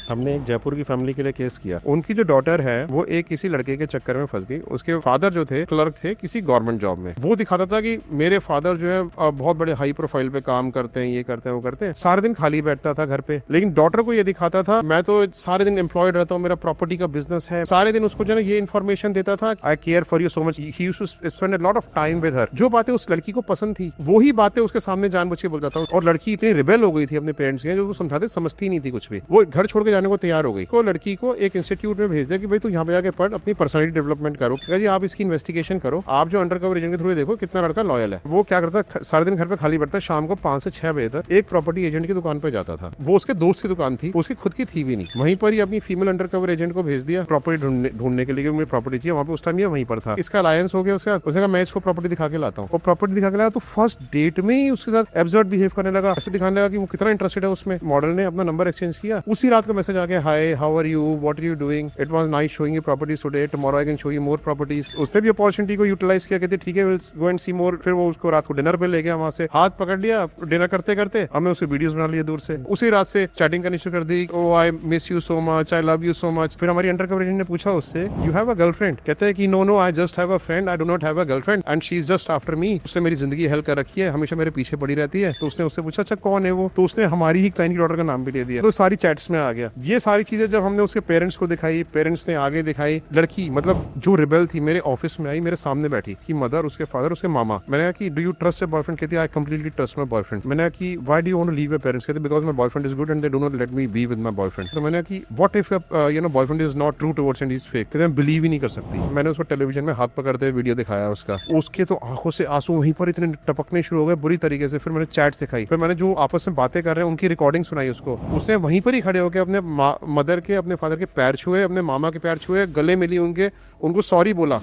हमने एक जयपुर की फैमिली के लिए केस किया। उनकी जो डॉटर है वो एक किसी लड़के के चक्कर में फंस गई। उसके फादर जो थे क्लर्क थे किसी गवर्नमेंट जॉब में। वो दिखाता था कि मेरे फादर जो है बहुत बड़े हाई प्रोफाइल पे काम करते हैं, ये करते हैं, वो करते हैं। सारे दिन खाली बैठता था घर पे। लेकिन डॉटर को ये दिखाता था मैं तो सारे दिन एम्प्लॉयड रहता हूँ, मेरा प्रॉपर्टी का बिजनेस है। सारे दिन उसको जो है ये इन्फॉर्मेशन देता था, I care for you so much. He used to spend a lot of time with her. जो बातें उस लड़की को पसंद थी वही बातें उसके सामने जानबूझ के बोलता था। और लड़की इतनी रिबेल हो गई थी अपने पेरेंट्स के, जो समझाते समझती नहीं थी कुछ भी। वो घर छोड़ के जाने को तैयार हो गई। को लड़की को एक इंस्टीट्यूट में भेज दिया कि भाई तू यहाँ पे जाके पढ़, अपनी पर्सनैलिटी डेवलपमेंट करो। जी आप इसकी इन्वेस्टिगेशन करो, आप जो अंडरकवर एजेंट के थ्रू देखो कितना लड़का लॉयल है। वो क्या करता, सारे दिन घर पे खाली बैठता, शाम को 5 से 6 बजे तक एक प्रॉपर्टी एजेंट की दुकान पे जाता था। वो उसके दोस्त की दुकान थी, उसकी खुद की थी भी नहीं। वहीं पर ही अपनी फीमेल अंडरकवर एजेंट को भेज दिया प्रॉपर्टी ढूंढने के लिए, मुझे प्रॉपर्टी चाहिए। वहाँ पे उस टाइम ये वहीं पर था। इसका अलायंस हो गया उसके साथ। उसने कहा मैं इसको प्रॉपर्टी दिखा के लाता हूँ। वो प्रॉपर्टी दिखा के लाया तो फर्स्ट डेट में ही उसके साथ एब्सर्ड बिहेव करने लगा। ऐसे दिखाने लगा कि वो कितना इंटरेस्टेड है उसमें। मॉडल ने अपना नंबर एक्सचेंज किया। उसी रात का मैसेज आ गया, hi how are you, what are you doing, it was nice showing you properties today, tomorrow I can show you more properties. उसने भी अपॉर्चुनिटी को यूटिलाइज किया, कहते ठीक है विल गो एंड सी मोर। फिर वो उसको रात को डिनर पे ले गया, वहां से हाथ पकड़ लिया। डिनर करते करते हमें उसे वीडियोस बना लिए दूर से। उसी रात से चैटिंग करनी शुरू कर दी। Oh I miss you so much, I love you so much. फिर हमारी अंडरकवर एजेंट ने पूछा उससे, यू हैव अ गर्लफ्रेंड? कहते हैं कि no no I just have a friend, I do not have a girlfriend and she is just after me. उसने मेरी जिंदगी हेल्प कर रखी है, हमेशा मेरे पीछे पड़ी रहती है। तो उसने उससे पूछा अच्छा कौन है वो? तो उसने हमारी ही क्लाइंट की डॉटर का नाम भी ले दिया। तो सारी चैट्स में आ गया। ये सारी चीजें जब हमने उसके पेरेंट्स को दिखाई, पेरेंट्स ने आगे दिखाई। लड़की मतलब जो रिबेल थी मेरे ऑफिस में आई, मेरे सामने बैठी कि मदर, उसके फादर, उसके मामा। मैंने कहा कि do you trust your boyfriend? कहती I completely trust my boyfriend. मैंने कहा कि why do you want to leave your parents? कहते because my boyfriend is good and they do not let me be with my boyfriend. तो मैंने कहा कि what if you know boyfriend is not true towards and is fake? कहते मैं believe ही नहीं कर सकती। मैंने उसको टेलीविजन में हाथ पकड़ते हुए वीडियो दिखाया उसका। उसके तो आंखों से आंसू वहीं पर इतने टपकने शुरू हो गए बुरी तरीके से। फिर मैंने चैट सिखाई, फिर मैंने जो आपस में बातें कर रहे हैं उनकी रिकॉर्डिंग सुनाई उसको। उसने वहीं पर ही खड़े होकर अपने मदर के, अपने फादर के पैर छुए, अपने मामा के पैर छुए, गले मिली उनको सॉरी बोला।